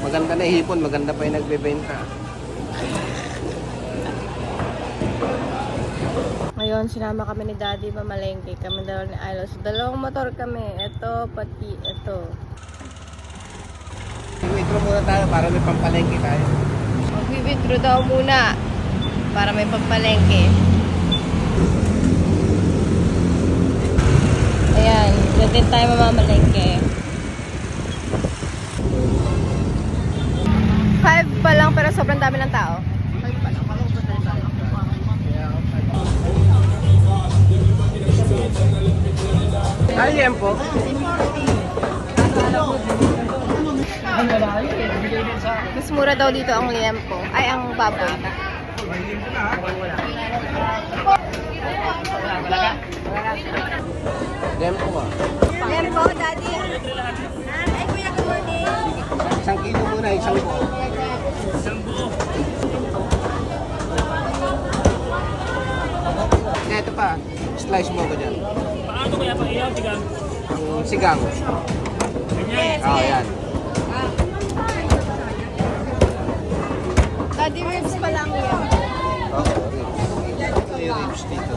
Maganda na hipon, maganda pa yung nagbebenta. Ngayon, sinama kami ni Daddy mamalengke. Kami dalawa ni Ilo. So, dalawang motor kami. Ito, pati ito. Withdraw muna tayo para may pampalengke tayo. Mag-withdraw daw muna para may pagpalengke. Ayan, dyan din tayo mamamalengke. 5 pa lang pero sobrang dami ng tao. 5 pa lang. Ay, yan po. Mas mura daw dito ang liempo. Ay, ang baboy. Yan po ba? Liempo, Daddy. Ay, kuya, good morning. 1 kilo muna, 1 po. Ito pa, slice mo ko dyan. Paano kaya pang iyaw, tigang? Yung sigang. Yan. Daddy, ribs pa lang yan. Ito yung ribs dito.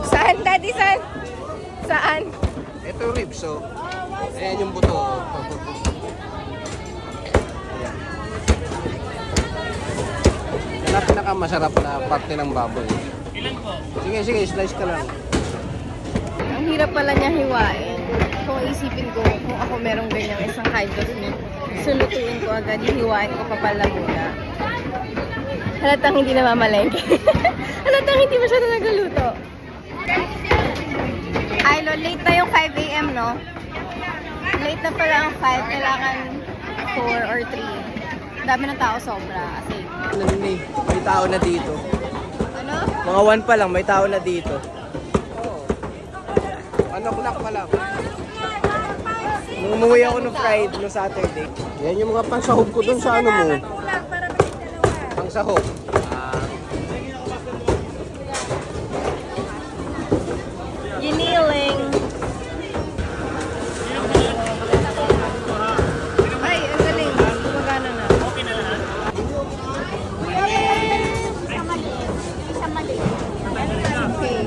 Saan, Daddy? Saan? Saan? Ito yung ribs, so. Ayan yung buto. Ayan. Yan ang pinakamasarap na parte ng baboy. Ilan po? Sige, slice ka lang. Ang hirap pala niya hiwain. Kung isipin ko, kung ako merong ganyang isang kind of meat, sulutuin ko agad, hiwain ko pa pala muna. Halatang hindi namamalengke. Halatang hindi masyado nagluluto. Ilo, late na yung 5 a.m., no? Late na pala ang 5. Kailangan 4 or 3. Dami ng tao sobra. Kasi, May tao na dito. ano? Mga 1 pa lang, may tao na dito. Ano o'clock pa lang. Nung umuwi ako no Friday, no Saturday. Yan yung mga pansahog ko dun sa ano mo. Pangsahog. Giniling. Ay, ang galing. Gumagana na. Okay na lahat? Okay.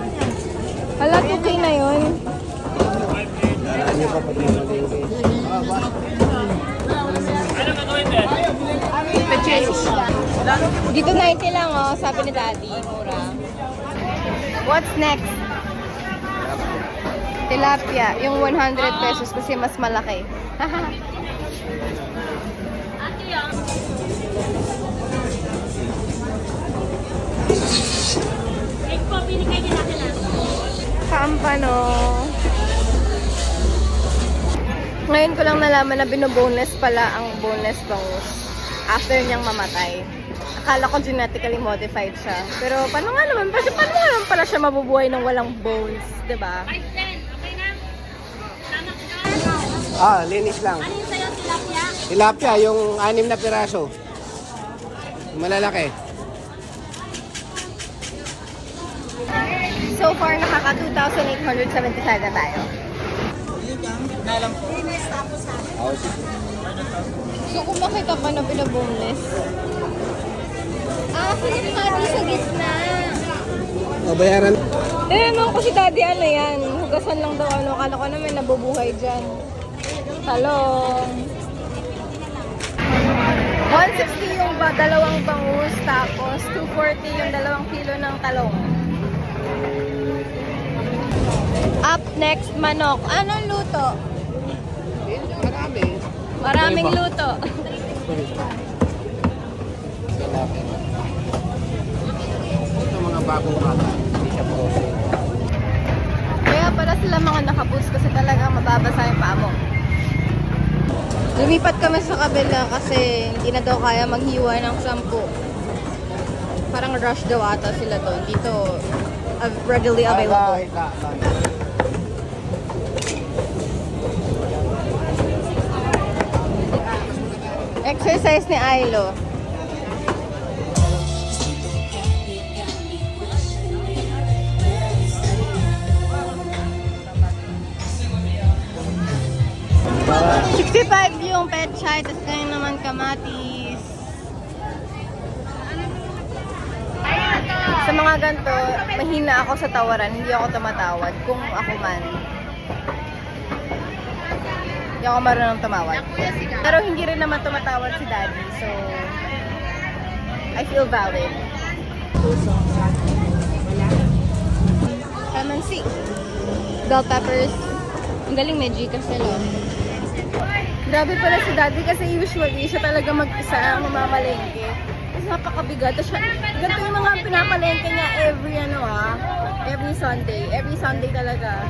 Hala, 2K na yun. Daraan nyo pa pag namalengke. Ano gagawin din? Dito 90 lang, oh. Sabi ni Daddy. Mura. What's next? Tilapia. Yung 100 pesos kasi mas malaki. Kampano. Ngayon ko lang nalaman na binoboneless pala ang boneless bangus after niyang mamatay. Akala ko genetically modified siya. Pero paano nga naman pala siya mabubuhay ng walang bones, 'di ba? Linis lang. Ano yung sa'yo, tilapia? Tilapia, yung 6 na piraso. Yung malalaki. So far, nakaka 2,875 na tayo. So, kung makita pa na binaboneless. Pinapati sa gitna. Bayaran. Tinanong ko si Daddy, ano yan? Hugasan lang daw, ano. Akala ko naman nabubuhay dyan. Talong. 160 yung dalawang bangus, tapos 240 yung 2 kilo ng talong. Up next, manok. Anong luto? Marami. Maraming luto. Ito mga bagong bata. Hindi siya frozen. Kaya pala sila mga nakaboots kasi talagang mababasa yung paa mo. Lumipat kami sa kabila kasi hindi na daw kaya maghiwa ng shampoo. Parang rush daw ata sila doon. Dito, readily available. Exercise ni Ailo. $65 yung pechay, tapos ngayon naman kamatis. Sa mga ganito, mahina ako sa tawaran, hindi ako tumatawad kung ako man. Hindi ako marunong tumawad. Pero hindi rin naman tumatawad si Daddy, so I feel valid. Calamansi. Bell peppers. Ang galing, may Gcash nila. Grabe pala si Daddy kasi usually siya talaga mag-isa ang mamamalengke. Kasi napakabigat. Ganito yung mga pinapalengke niya every Sunday. Every Sunday talaga.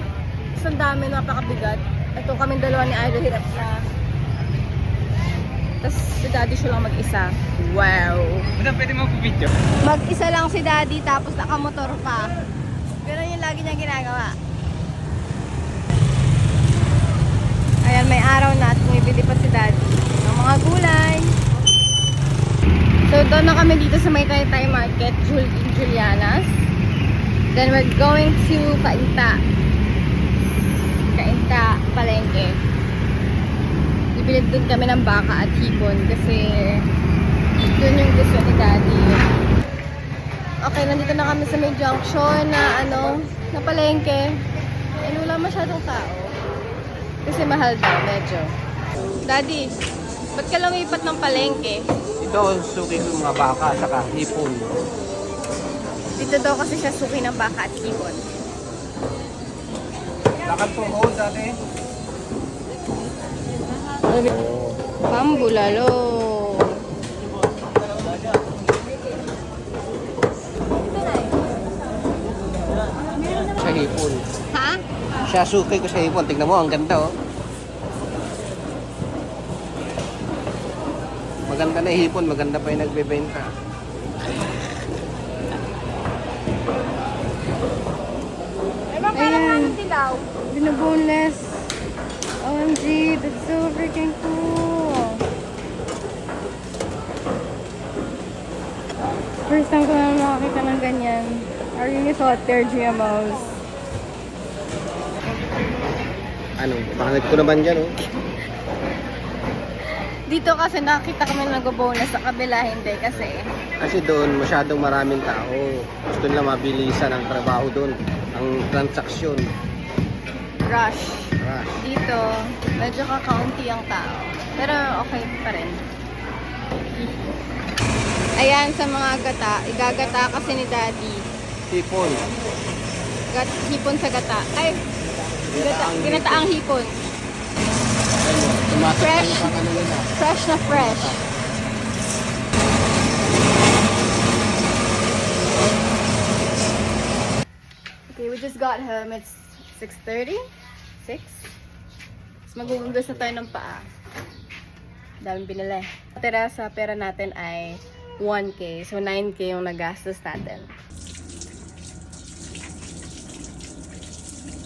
So, ang dami, napakabigat. Ito kaming dalawa ni Idol hirap na. Tapos si Daddy siya lang mag-isa. Wow! Madam, pwede mo video? Mag-isa lang si Daddy tapos nakamotor pa. Ganun yung lagi niya ginagawa. Ayan, may araw na at bumibili pa si Daddy ng mga gulay. So, doon na kami dito sa may Taytay Market, Julianas. Then, we're going to Cainta. Cainta, Palengke. Ibilid doon kami ng baka at hipon kasi doon yung gusto ni Daddy. Okay, nandito na kami sa may junction na na Palengke. And wala masyadong tao. Kasi mahal daw, medyo. Daddy, ba't ka lumipat ng Palengke? Ito, suki ko yung mga baka, saka hipon. Dito daw kasi siya suki ng baka at hipon. Lakad po ko dati. Pambulalo. Sa hipon. Ha? Siya suki ko sa hipon. Tignan mo, ang ganda oh. Maganda na hipon, maganda pa yung nagbebenta. Ayan. Binuboneless. OMG, that's so freaking cool. First time ko na makakita ng ganyan. I really thought they're GMOs. Ano, bakit ko naman dyan oh. Dito kasi nakita kami nag-bonus, sa kabila hindi kasi Kasi doon masyadong maraming tao. Gusto nila mabilisan ang trabaho doon. Ang transaksyon. rush. Rush. Dito, medyo kakaunti ang tao. Pero okay pa rin. Ayan, sa mga gata. Igagata kasi ni Daddy. Hipon. Hipon sa gata. Ay, ginataang hipon. Tumatak Fresh. yung pakano nila. Fresh na fresh. Okay, we just got home. It's 6:30? 6? Tapos magugugas na tayo ng paa. Daming binili. Tira sa pera natin ay 1K. So 9K yung nagastos natin.